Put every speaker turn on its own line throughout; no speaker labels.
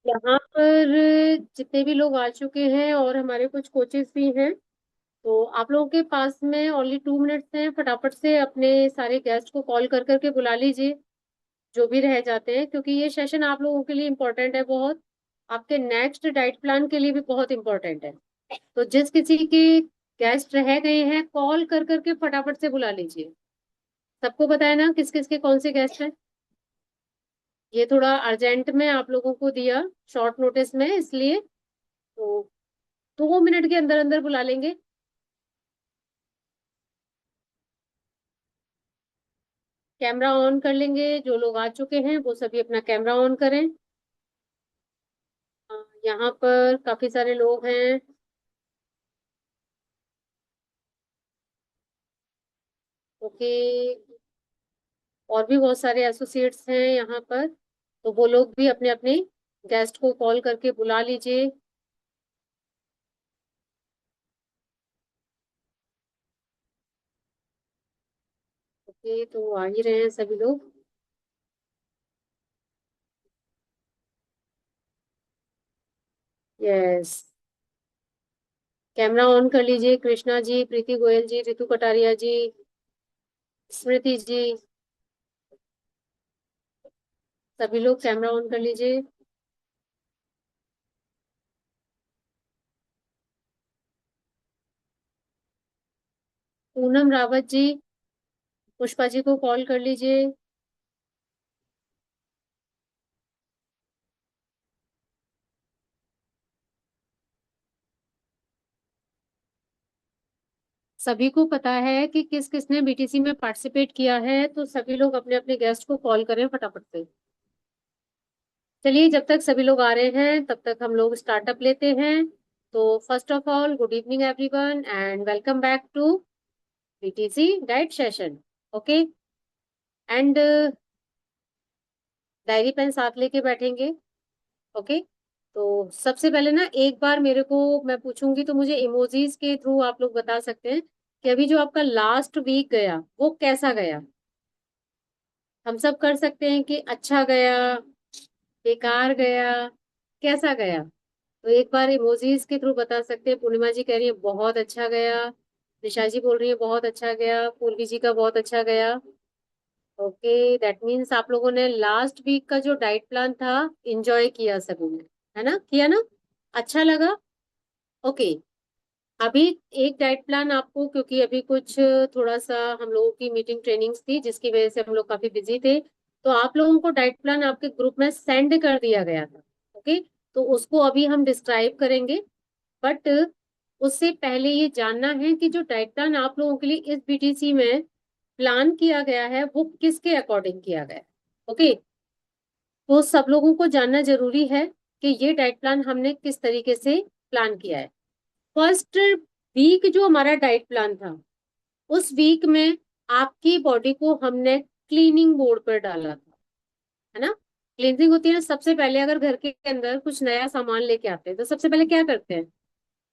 यहाँ पर जितने भी लोग आ चुके हैं और हमारे कुछ कोचेस भी हैं, तो आप लोगों के पास में ओनली 2 मिनट्स हैं। फटाफट से अपने सारे गेस्ट को कॉल कर करके बुला लीजिए, जो भी रह जाते हैं, क्योंकि ये सेशन आप लोगों के लिए इम्पोर्टेंट है बहुत। आपके नेक्स्ट डाइट प्लान के लिए भी बहुत इम्पोर्टेंट है। तो जिस किसी के गेस्ट रह गए हैं, कॉल कर करके फटाफट से बुला लीजिए। सबको बताया ना किस किस के कौन से गेस्ट हैं। ये थोड़ा अर्जेंट में आप लोगों को दिया, शॉर्ट नोटिस में, इसलिए। तो 2 मिनट के अंदर अंदर बुला लेंगे। कैमरा ऑन कर लेंगे, जो लोग आ चुके हैं वो सभी अपना कैमरा ऑन करें। यहाँ पर काफी सारे लोग हैं। ओके। और भी बहुत सारे एसोसिएट्स हैं यहाँ पर, तो वो लोग भी अपने अपने गेस्ट को कॉल करके बुला लीजिए। ओके, तो आ ही रहे हैं सभी लोग। यस। कैमरा ऑन कर लीजिए। कृष्णा जी, प्रीति गोयल जी, रितु कटारिया जी, स्मृति जी, सभी लोग कैमरा ऑन कर लीजिए। पूनम रावत जी, पुष्पा जी को कॉल कर लीजिए। सभी को पता है कि किस किसने बीटीसी में पार्टिसिपेट किया है, तो सभी लोग अपने अपने गेस्ट को कॉल करें फटाफट से। चलिए, जब तक सभी लोग आ रहे हैं तब तक हम लोग स्टार्टअप लेते हैं। तो first of all, good evening everyone and welcome back to BTC DIET session. Okay. And diary pen साथ लेके बैठेंगे। ओके। तो सबसे पहले ना, एक बार मेरे को, मैं पूछूंगी तो मुझे इमोजीज के थ्रू आप लोग बता सकते हैं कि अभी जो आपका लास्ट वीक गया वो कैसा गया। हम सब कर सकते हैं कि अच्छा गया, बेकार गया, कैसा गया। तो एक बार इमोजीज के थ्रू बता सकते हैं। पूर्णिमा जी कह रही है बहुत अच्छा गया। निशा जी बोल रही है बहुत अच्छा गया। पूर्वी जी का बहुत अच्छा गया। ओके, दैट मीन्स आप लोगों ने लास्ट वीक का जो डाइट प्लान था एंजॉय किया सभी ने, है ना? किया ना? अच्छा लगा? ओके। अभी एक डाइट प्लान आपको, क्योंकि अभी कुछ थोड़ा सा हम लोगों की मीटिंग ट्रेनिंग्स थी जिसकी वजह से हम लोग काफी बिजी थे, तो आप लोगों को डाइट प्लान आपके ग्रुप में सेंड कर दिया गया था। ओके। तो उसको अभी हम डिस्क्राइब करेंगे, बट उससे पहले ये जानना है कि जो डाइट प्लान आप लोगों के लिए इस बीटीसी में प्लान किया गया है वो किसके अकॉर्डिंग किया गया है। ओके। तो सब लोगों को जानना जरूरी है कि ये डाइट प्लान हमने किस तरीके से प्लान किया है। फर्स्ट वीक जो हमारा डाइट प्लान था, उस वीक में आपकी बॉडी को हमने क्लीनिंग मोड पर डाला था, है ना? क्लींजिंग होती है ना, सबसे पहले अगर घर के अंदर कुछ नया सामान लेके आते हैं तो सबसे पहले क्या करते हैं?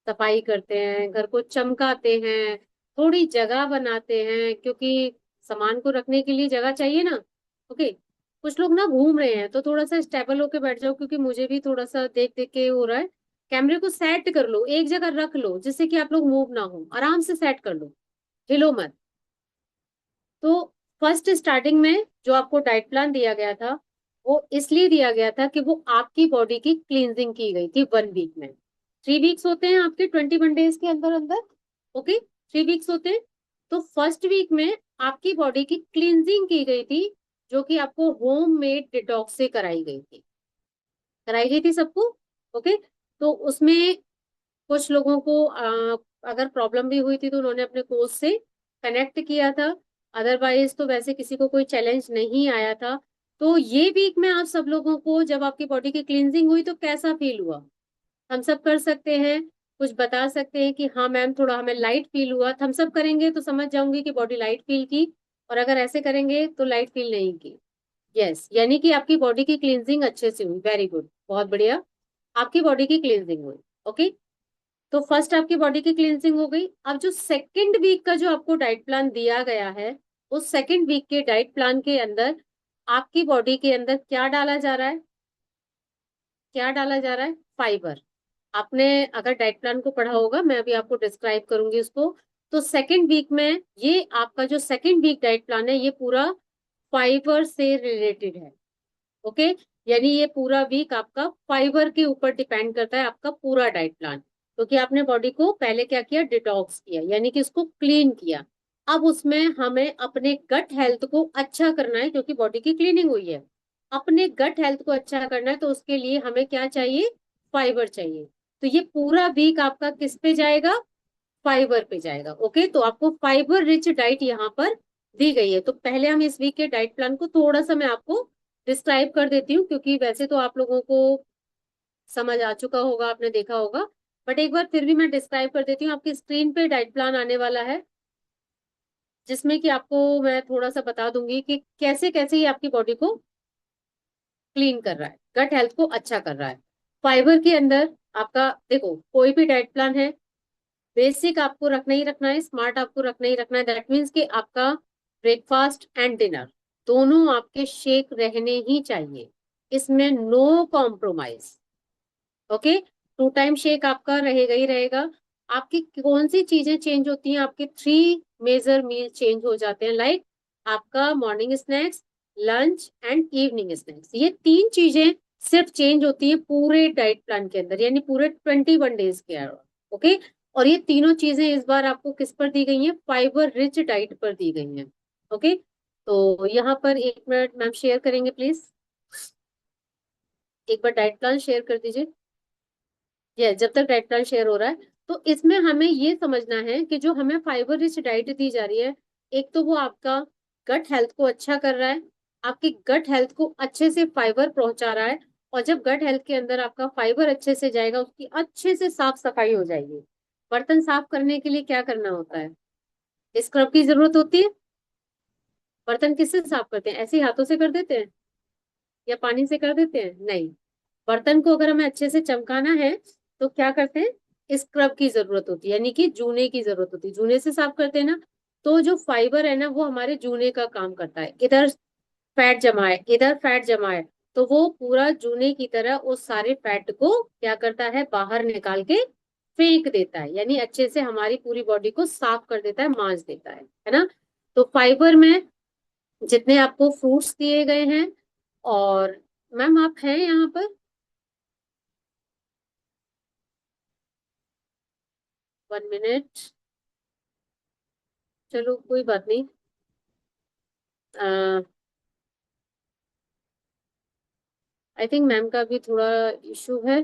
सफाई करते हैं, घर को चमकाते हैं, थोड़ी जगह बनाते हैं, क्योंकि सामान को रखने के लिए जगह चाहिए ना। ओके। कुछ लोग ना घूम रहे हैं तो थोड़ा सा स्टेबल होके बैठ जाओ, क्योंकि मुझे भी थोड़ा सा देख देख के हो रहा है। कैमरे को सेट कर लो, एक जगह रख लो जिससे कि आप लोग मूव ना हो, आराम से सेट कर लो, हिलो मत। तो फर्स्ट स्टार्टिंग में जो आपको डाइट प्लान दिया गया था, वो इसलिए दिया गया था कि वो आपकी बॉडी की क्लींजिंग की गई थी 1 वीक में। 3 वीक्स होते हैं आपके 21 डेज के अंदर अंदर। ओके। 3 वीक्स होते हैं। तो फर्स्ट वीक में आपकी बॉडी की क्लींजिंग की गई थी, जो कि आपको होम मेड डिटॉक्स से कराई गई थी। कराई गई थी सबको। ओके। तो उसमें कुछ लोगों को अगर प्रॉब्लम भी हुई थी तो उन्होंने अपने कोच से कनेक्ट किया था। अदरवाइज तो वैसे किसी को कोई चैलेंज नहीं आया था। तो ये वीक में आप सब लोगों को जब आपकी बॉडी की क्लींजिंग हुई तो कैसा फील हुआ? हम सब कर सकते हैं, कुछ बता सकते हैं कि हाँ मैम थोड़ा हमें लाइट फील हुआ। थम्स अप करेंगे तो समझ जाऊंगी कि बॉडी लाइट फील की, और अगर ऐसे करेंगे तो लाइट फील नहीं की। यस, यानी कि आपकी बॉडी की क्लींजिंग अच्छे से हुई। वेरी गुड, बहुत बढ़िया। आपकी बॉडी की क्लींजिंग हुई। ओके। तो फर्स्ट आपकी बॉडी की क्लींजिंग हो गई। अब जो सेकंड वीक का जो आपको डाइट प्लान दिया गया है, उस सेकंड वीक के डाइट प्लान के अंदर आपकी बॉडी के अंदर क्या डाला जा रहा है? क्या डाला जा रहा है? फाइबर। आपने अगर डाइट प्लान को पढ़ा होगा, मैं अभी आपको डिस्क्राइब करूंगी उसको। तो सेकेंड वीक में, ये आपका जो सेकेंड वीक डाइट प्लान है, ये पूरा फाइबर से रिलेटेड है। ओके, यानी ये पूरा वीक आपका फाइबर के ऊपर डिपेंड करता है, आपका पूरा डाइट प्लान। क्योंकि आपने बॉडी को पहले क्या किया? डिटॉक्स किया, यानी कि इसको क्लीन किया। अब उसमें हमें अपने गट हेल्थ को अच्छा करना है, क्योंकि बॉडी की क्लीनिंग हुई है। अपने गट हेल्थ को अच्छा करना है, तो उसके लिए हमें क्या चाहिए? फाइबर चाहिए। तो ये पूरा वीक आपका किस पे जाएगा? फाइबर पे जाएगा। ओके, तो आपको फाइबर रिच डाइट यहाँ पर दी गई है। तो पहले हम इस वीक के डाइट प्लान को थोड़ा सा मैं आपको डिस्क्राइब कर देती हूँ, क्योंकि वैसे तो आप लोगों को समझ आ चुका होगा, आपने देखा होगा। बट एक बार फिर भी मैं डिस्क्राइब कर देती हूँ। आपकी स्क्रीन पे डाइट प्लान आने वाला है, जिसमें कि आपको मैं थोड़ा सा बता दूंगी कि कैसे कैसे ये आपकी बॉडी को क्लीन कर रहा है, गट हेल्थ को अच्छा कर रहा है। फाइबर के अंदर आपका, देखो, कोई भी डाइट प्लान है, बेसिक आपको रखना ही रखना है, स्मार्ट आपको रखना ही रखना है। दैट मीन्स कि आपका ब्रेकफास्ट एंड डिनर दोनों आपके शेक रहने ही चाहिए, इसमें no compromise. Okay, 2 time shake आपका रहेगा ही रहेगा। आपकी कौन सी चीजें चेंज होती हैं? आपके 3 मेजर मील चेंज हो जाते हैं, लाइक आपका morning snacks, lunch and evening snacks. ये 3 चीजें सिर्फ चेंज होती है पूरे डाइट प्लान के अंदर, यानी पूरे 21 डेज के। ओके, और ये तीनों चीजें इस बार आपको किस पर दी गई हैं? फाइबर रिच डाइट पर दी गई हैं। ओके, तो यहाँ पर 1 मिनट मैम शेयर करेंगे प्लीज। एक बार डाइट प्लान शेयर कर दीजिए। ये जब तक डाइट प्लान शेयर हो रहा है, तो इसमें हमें ये समझना है कि जो हमें फाइबर रिच डाइट दी जा रही है, एक तो वो आपका गट हेल्थ को अच्छा कर रहा है, आपकी गट हेल्थ को अच्छे से फाइबर पहुंचा रहा है। और जब गट हेल्थ के अंदर आपका फाइबर अच्छे से जाएगा, उसकी अच्छे से साफ सफाई हो जाएगी। बर्तन साफ करने के लिए क्या करना होता है? स्क्रब की जरूरत होती है। बर्तन किससे साफ करते हैं? ऐसे ही हाथों से कर देते हैं या पानी से कर देते हैं? नहीं। बर्तन को अगर हमें अच्छे से चमकाना है, तो क्या करते हैं? स्क्रब की जरूरत होती है, यानी कि जूने की जरूरत होती है। जूने से साफ करते हैं ना, तो जो फाइबर है ना, वो हमारे जूने का काम करता है। इधर फैट जमा है, इधर फैट जमा है, तो वो पूरा जूने की तरह उस सारे फैट को क्या करता है? बाहर निकाल के फेंक देता है, यानी अच्छे से हमारी पूरी बॉडी को साफ कर देता है, मांज देता है ना। तो फाइबर में जितने आपको फ्रूट्स दिए गए हैं, और मैम आप हैं यहाँ पर? 1 मिनट, चलो कोई बात नहीं। आई थिंक मैम का भी थोड़ा इशू है।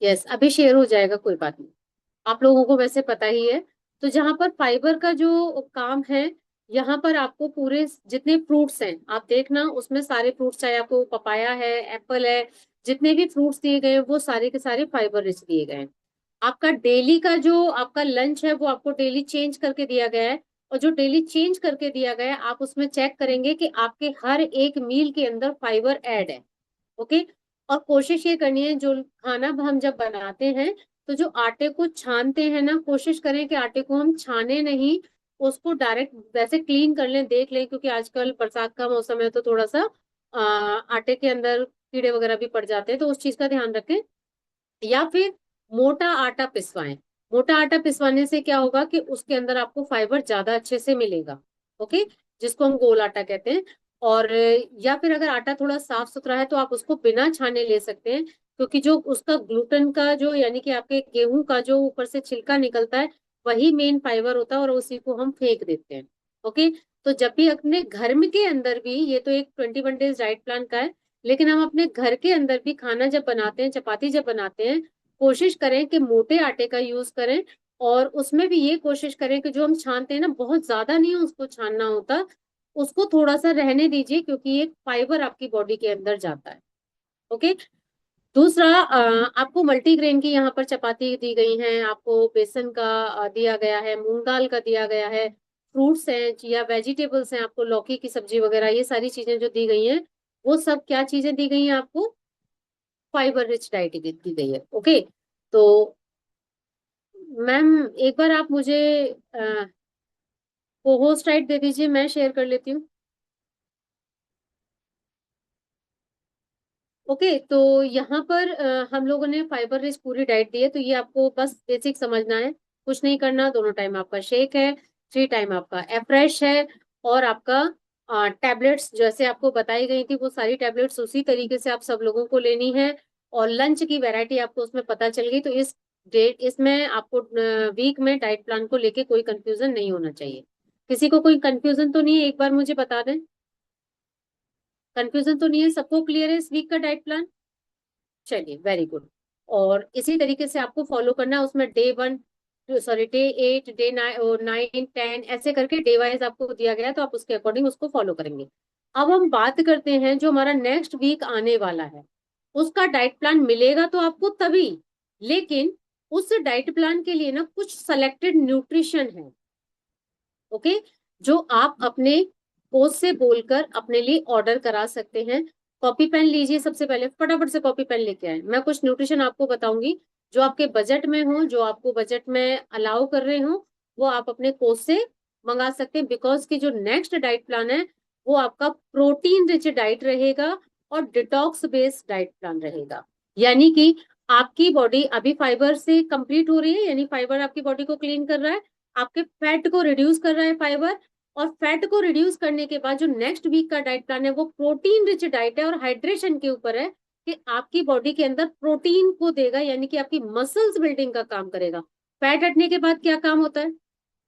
यस, अभी शेयर हो जाएगा, कोई बात नहीं। आप लोगों को वैसे पता ही है। तो जहां पर फाइबर का जो काम है, यहाँ पर आपको पूरे जितने फ्रूट्स हैं, आप देखना उसमें सारे फ्रूट्स, चाहे आपको पपाया है, एप्पल है, जितने भी फ्रूट्स दिए गए हैं, वो सारे के सारे फाइबर रिच दिए गए हैं। आपका डेली का जो आपका लंच है, वो आपको डेली चेंज करके दिया गया है। और जो डेली चेंज करके दिया गया है, आप उसमें चेक करेंगे कि आपके हर एक मील के अंदर फाइबर ऐड है। ओके, और कोशिश ये करनी है, जो खाना हम जब बनाते हैं, तो जो आटे को छानते हैं ना, कोशिश करें कि आटे को हम छाने नहीं, उसको डायरेक्ट वैसे क्लीन कर लें, देख लें, क्योंकि आजकल बरसात का मौसम है, तो थोड़ा सा आटे के अंदर कीड़े वगैरह भी पड़ जाते हैं, तो उस चीज का ध्यान रखें। या फिर मोटा आटा पिसवाएं। मोटा आटा पिसवाने से क्या होगा कि उसके अंदर आपको फाइबर ज्यादा अच्छे से मिलेगा। ओके, जिसको हम गोल आटा कहते हैं। और या फिर अगर आटा थोड़ा साफ सुथरा है, तो आप उसको बिना छाने ले सकते हैं, क्योंकि जो उसका ग्लूटेन का जो, यानी कि आपके गेहूं का जो ऊपर से छिलका निकलता है, वही मेन फाइबर होता है, और उसी को हम फेंक देते हैं। ओके, तो जब भी अपने घर में के अंदर भी, ये तो एक 21 डेज डाइट प्लान का है, लेकिन हम अपने घर के अंदर भी खाना जब बनाते हैं, चपाती जब बनाते हैं, कोशिश करें कि मोटे आटे का यूज करें। और उसमें भी ये कोशिश करें कि जो हम छानते हैं ना, बहुत ज्यादा नहीं उसको छानना होता, उसको थोड़ा सा रहने दीजिए, क्योंकि ये फाइबर आपकी बॉडी के अंदर जाता है। ओके, दूसरा, आपको मल्टीग्रेन की यहाँ पर चपाती दी गई हैं, आपको बेसन का दिया गया है, मूंग दाल का दिया गया है, फ्रूट्स हैं या वेजिटेबल्स हैं, आपको लौकी की सब्जी वगैरह, ये सारी चीजें जो दी गई हैं, वो सब क्या चीजें दी गई हैं आपको? फाइबर रिच डाइट दी गई है। ओके, तो मैम एक बार आप मुझे को होस्ट राइट दे दीजिए, मैं शेयर कर लेती हूँ। ओके, तो यहाँ पर हम लोगों ने फाइबर रिच पूरी डाइट दी है, तो ये आपको बस बेसिक समझना है, कुछ नहीं करना। दोनों टाइम आपका शेक है, 3 टाइम आपका एफ्रेश है, और आपका टैबलेट्स जैसे आपको बताई गई थी वो सारी टैबलेट्स उसी तरीके से आप सब लोगों को लेनी है। और लंच की वैरायटी आपको उसमें पता चल गई, तो इस डेट इसमें आपको वीक में डाइट प्लान को लेके कोई कंफ्यूजन नहीं होना चाहिए। किसी को कोई कंफ्यूजन तो नहीं है? एक बार मुझे बता दें, कंफ्यूजन तो नहीं है? सबको क्लियर है इस वीक का डाइट प्लान? चलिए, वेरी गुड। और इसी तरीके से आपको फॉलो करना है। उसमें डे 1, सॉरी डे 8, डे 9 और 9, 10 ऐसे करके डे वाइज आपको दिया गया है, तो आप उसके अकॉर्डिंग उसको फॉलो करेंगे। अब हम बात करते हैं जो हमारा नेक्स्ट वीक आने वाला है, उसका डाइट प्लान मिलेगा तो आपको तभी, लेकिन उस डाइट प्लान के लिए ना कुछ सेलेक्टेड न्यूट्रिशन है, ओके, जो आप अपने कोच से बोलकर अपने लिए ऑर्डर करा सकते हैं। कॉपी पेन लीजिए, सबसे पहले फटाफट से कॉपी पेन लेके आए। मैं कुछ न्यूट्रिशन आपको बताऊंगी जो आपके बजट में हो, जो आपको बजट में अलाउ कर रहे हो, वो आप अपने कोच से मंगा सकते हैं। बिकॉज की जो नेक्स्ट डाइट प्लान है वो आपका प्रोटीन रिच डाइट रहेगा और डिटॉक्स बेस्ड डाइट प्लान रहेगा। यानी कि आपकी बॉडी अभी फाइबर से कंप्लीट हो रही है, यानी फाइबर आपकी बॉडी को क्लीन कर रहा है, आपके फैट को रिड्यूस कर रहा है फाइबर। और फैट को रिड्यूस करने के बाद जो नेक्स्ट वीक का डाइट प्लान है वो प्रोटीन रिच डाइट है और हाइड्रेशन के ऊपर है, कि आपकी बॉडी के अंदर प्रोटीन को देगा, यानी कि आपकी मसल्स बिल्डिंग का काम करेगा। फैट हटने के बाद क्या काम होता है?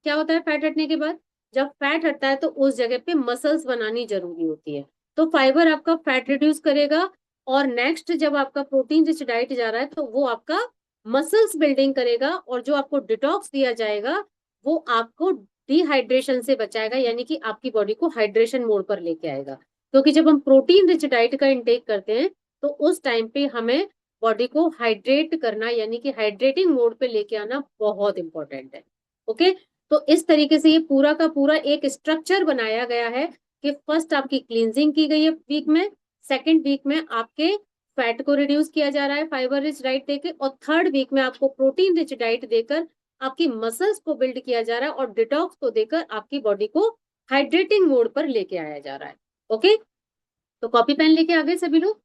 क्या होता है फैट हटने के बाद? जब फैट हटता है तो उस जगह पे मसल्स बनानी जरूरी होती है, तो फाइबर आपका फैट रिड्यूस करेगा। और नेक्स्ट जब आपका प्रोटीन रिच डाइट जा रहा है तो वो आपका मसल्स बिल्डिंग करेगा, और जो आपको डिटॉक्स दिया जाएगा वो आपको डिहाइड्रेशन से बचाएगा, यानी कि आपकी बॉडी को हाइड्रेशन मोड पर लेके आएगा। क्योंकि जब हम प्रोटीन रिच डाइट का इंटेक करते हैं तो उस टाइम पे हमें बॉडी को हाइड्रेट करना, यानी कि हाइड्रेटिंग मोड पे लेके आना बहुत इंपॉर्टेंट है। ओके, तो इस तरीके से ये पूरा का पूरा एक स्ट्रक्चर बनाया गया है कि फर्स्ट आपकी क्लींजिंग की गई है वीक में, सेकेंड वीक में आपके फैट को रिड्यूस किया जा रहा है फाइबर रिच डाइट देके, और थर्ड वीक में आपको प्रोटीन रिच डाइट देकर आपकी मसल्स को बिल्ड किया जा रहा है, और डिटॉक्स को देकर आपकी बॉडी को हाइड्रेटिंग मोड पर लेके आया जा रहा है। ओके, तो कॉपी पेन लेके आ गए सभी लोग?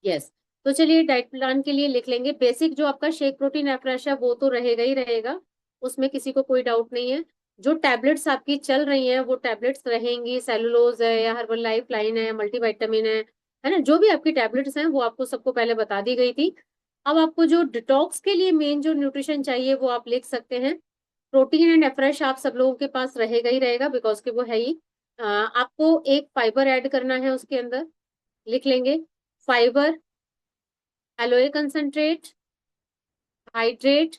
यस। तो चलिए डाइट प्लान के लिए लिख लेंगे। बेसिक जो आपका शेक प्रोटीन एफ्रेश है वो तो रहेगा ही रहेगा, उसमें किसी को कोई डाउट नहीं है। जो टैबलेट्स आपकी चल रही हैं वो टैबलेट्स रहेंगी, सेलुलोज है या हर्बल लाइफ लाइन है, मल्टीविटामिन है ना, जो भी आपकी टैबलेट्स हैं वो आपको सबको पहले बता दी गई थी। अब आपको जो डिटॉक्स के लिए मेन जो न्यूट्रिशन चाहिए वो आप लिख सकते हैं। प्रोटीन एंड एफ्रेश आप सब लोगों के पास रहेगा ही रहेगा, बिकॉज कि वो है ही। आपको एक फाइबर ऐड करना है उसके अंदर, लिख लेंगे। Fibre, alloy concentrate, hydrate,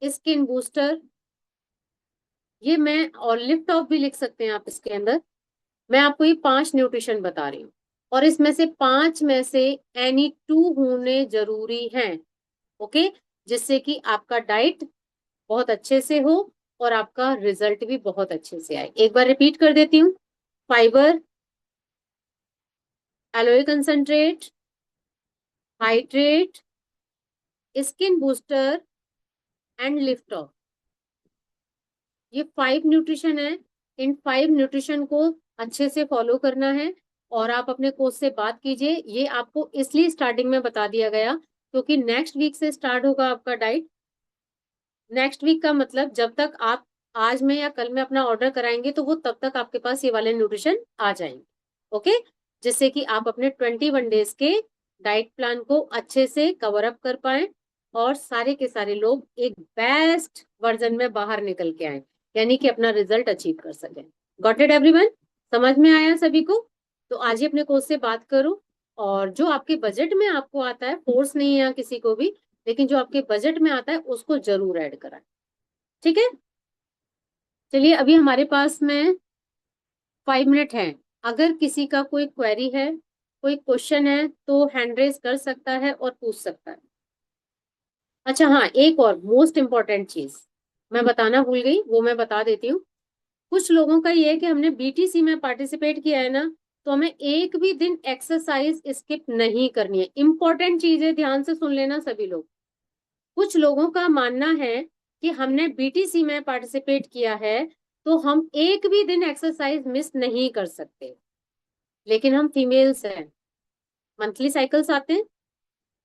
skin booster, ये मैं, और लिफ्ट ऑफ भी लिख सकते हैं आप इसके अंदर। मैं आपको ये 5 न्यूट्रिशन बता रही हूँ, और इसमें से 5 में से एनी 2 होने जरूरी हैं। ओके, जिससे कि आपका डाइट बहुत अच्छे से हो और आपका रिजल्ट भी बहुत अच्छे से आए। एक बार रिपीट कर देती हूँ। Fibre, alloy concentrate, hydrate, skin booster and lift off, ये 5 न्यूट्रिशन है। इन 5 न्यूट्रिशन को अच्छे से फॉलो करना है। और आप अपने कोच से बात कीजिए। ये आपको इसलिए स्टार्टिंग में बता दिया गया क्योंकि नेक्स्ट वीक से स्टार्ट होगा आपका डाइट। नेक्स्ट वीक का मतलब जब तक आप आज में या कल में अपना ऑर्डर कराएंगे तो वो तब तक आपके पास ये वाले न्यूट्रिशन आ जाएंगे। ओके, जिससे कि आप अपने 21 डेज के डाइट प्लान को अच्छे से कवर अप कर पाए, और सारे के सारे लोग एक बेस्ट वर्जन में बाहर निकल के आए, यानी कि अपना रिजल्ट अचीव कर सके। Got it everyone? समझ में आया सभी को? तो आज ही अपने कोच से बात करो, और जो आपके बजट में आपको आता है, फोर्स नहीं है यहाँ किसी को भी, लेकिन जो आपके बजट में आता है उसको जरूर ऐड कराएं। ठीक है, चलिए अभी हमारे पास में 5 मिनट है। अगर किसी का कोई क्वेरी है, कोई क्वेश्चन है, तो हैंड रेज कर सकता है और पूछ सकता है। अच्छा हाँ, एक और मोस्ट इम्पोर्टेंट चीज मैं बताना भूल गई, वो मैं बता देती हूँ। कुछ लोगों का ये है कि हमने बीटीसी में पार्टिसिपेट किया है ना, तो हमें एक भी दिन एक्सरसाइज स्किप नहीं करनी है। इंपॉर्टेंट चीज है, ध्यान से सुन लेना सभी लोग। कुछ लोगों का मानना है कि हमने बीटीसी में पार्टिसिपेट किया है तो हम एक भी दिन एक्सरसाइज मिस नहीं कर सकते। लेकिन हम फीमेल्स हैं, मंथली साइकिल्स आते हैं,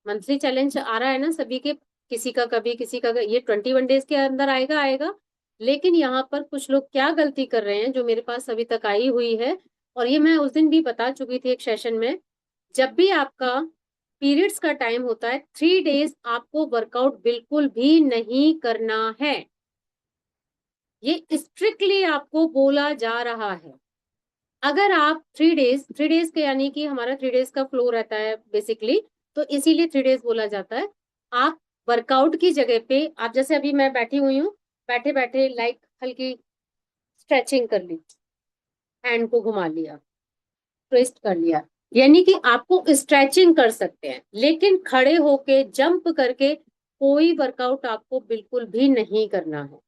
मंथली चैलेंज आ रहा है ना सभी के, किसी का कभी, किसी का ये 21 डेज के अंदर आएगा आएगा। लेकिन यहाँ पर कुछ लोग क्या गलती कर रहे हैं जो मेरे पास अभी तक आई हुई है, और ये मैं उस दिन भी बता चुकी थी एक सेशन में। जब भी आपका पीरियड्स का टाइम होता है, 3 डेज आपको वर्कआउट बिल्कुल भी नहीं करना है। ये स्ट्रिक्टली आपको बोला जा रहा है। अगर आप 3 डेज, 3 डेज के यानी कि हमारा 3 डेज का फ्लो रहता है बेसिकली, तो इसीलिए 3 डेज बोला जाता है। आप वर्कआउट की जगह पे, आप जैसे अभी मैं बैठी हुई हूँ, बैठे बैठे लाइक हल्की स्ट्रेचिंग कर ली, हैंड को घुमा लिया, ट्विस्ट कर लिया, यानी कि आपको स्ट्रेचिंग कर सकते हैं। लेकिन खड़े होके जंप करके कोई वर्कआउट आपको बिल्कुल भी नहीं करना है।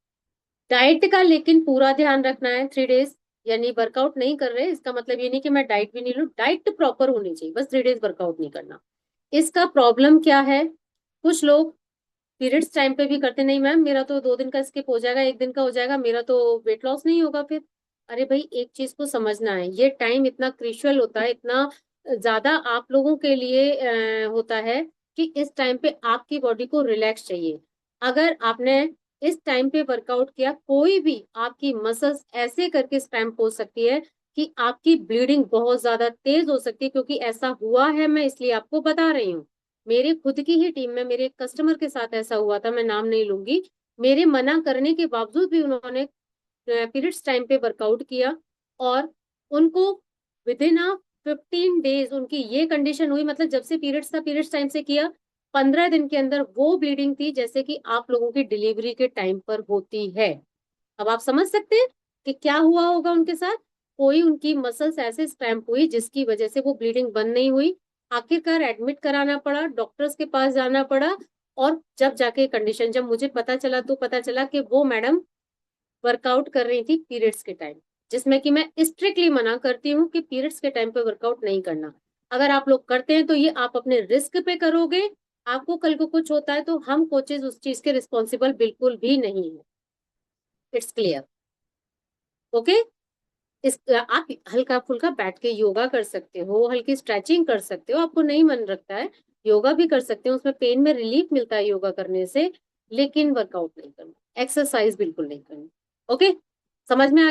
डाइट का लेकिन पूरा ध्यान रखना है 3 डेज, यानी वर्कआउट नहीं कर रहे इसका मतलब ये नहीं कि मैं डाइट भी नहीं लूं, डाइट प्रॉपर होनी चाहिए, बस 3 डेज वर्कआउट नहीं करना। इसका प्रॉब्लम क्या है, कुछ लोग पीरियड्स टाइम पे भी करते, नहीं मैम मेरा तो 2 दिन का स्किप हो जाएगा, 1 दिन का हो जाएगा, मेरा तो वेट लॉस नहीं होगा फिर। अरे भाई एक चीज को समझना है, ये टाइम इतना क्रिशियल होता है, इतना ज्यादा आप लोगों के लिए होता है कि इस टाइम पे आपकी बॉडी को रिलैक्स चाहिए। अगर आपने इस टाइम पे वर्कआउट किया, कोई भी आपकी मसल्स ऐसे करके क्रैम्प हो सकती है कि आपकी ब्लीडिंग बहुत ज्यादा तेज हो सकती है, क्योंकि ऐसा हुआ है, मैं इसलिए आपको बता रही हूँ। मेरे खुद की ही टीम में मेरे एक कस्टमर के साथ ऐसा हुआ था, मैं नाम नहीं लूंगी। मेरे मना करने के बावजूद भी उन्होंने पीरियड्स टाइम पे वर्कआउट किया, और उनको विद इन 15 डेज उनकी ये कंडीशन हुई, मतलब जब से पीरियड्स था, पीरियड्स टाइम से किया, 15 दिन के अंदर वो ब्लीडिंग थी जैसे कि आप लोगों की डिलीवरी के टाइम पर होती है। अब आप समझ सकते हैं कि क्या हुआ होगा उनके साथ। कोई उनकी मसल्स ऐसे स्क्रैम्प हुई जिसकी वजह से वो ब्लीडिंग बंद नहीं हुई, आखिरकार एडमिट कराना पड़ा, डॉक्टर्स के पास जाना पड़ा। और जब जाके कंडीशन, जब मुझे पता चला तो पता चला कि वो मैडम वर्कआउट कर रही थी पीरियड्स के टाइम, जिसमें कि मैं स्ट्रिक्टली मना करती हूँ कि पीरियड्स के टाइम पे वर्कआउट नहीं करना। अगर आप लोग करते हैं तो ये आप अपने रिस्क पे करोगे, आपको कल को कुछ होता है तो हम कोचेज उस चीज के रिस्पॉन्सिबल बिल्कुल भी नहीं है। It's clear? ओके। इस आप हल्का फुल्का बैठ के योगा कर सकते हो, हल्की स्ट्रेचिंग कर सकते हो, आपको नहीं मन रखता है योगा भी कर सकते हो, उसमें पेन में रिलीफ मिलता है योगा करने से। लेकिन वर्कआउट नहीं करना, एक्सरसाइज बिल्कुल नहीं करनी। ओके, समझ में आ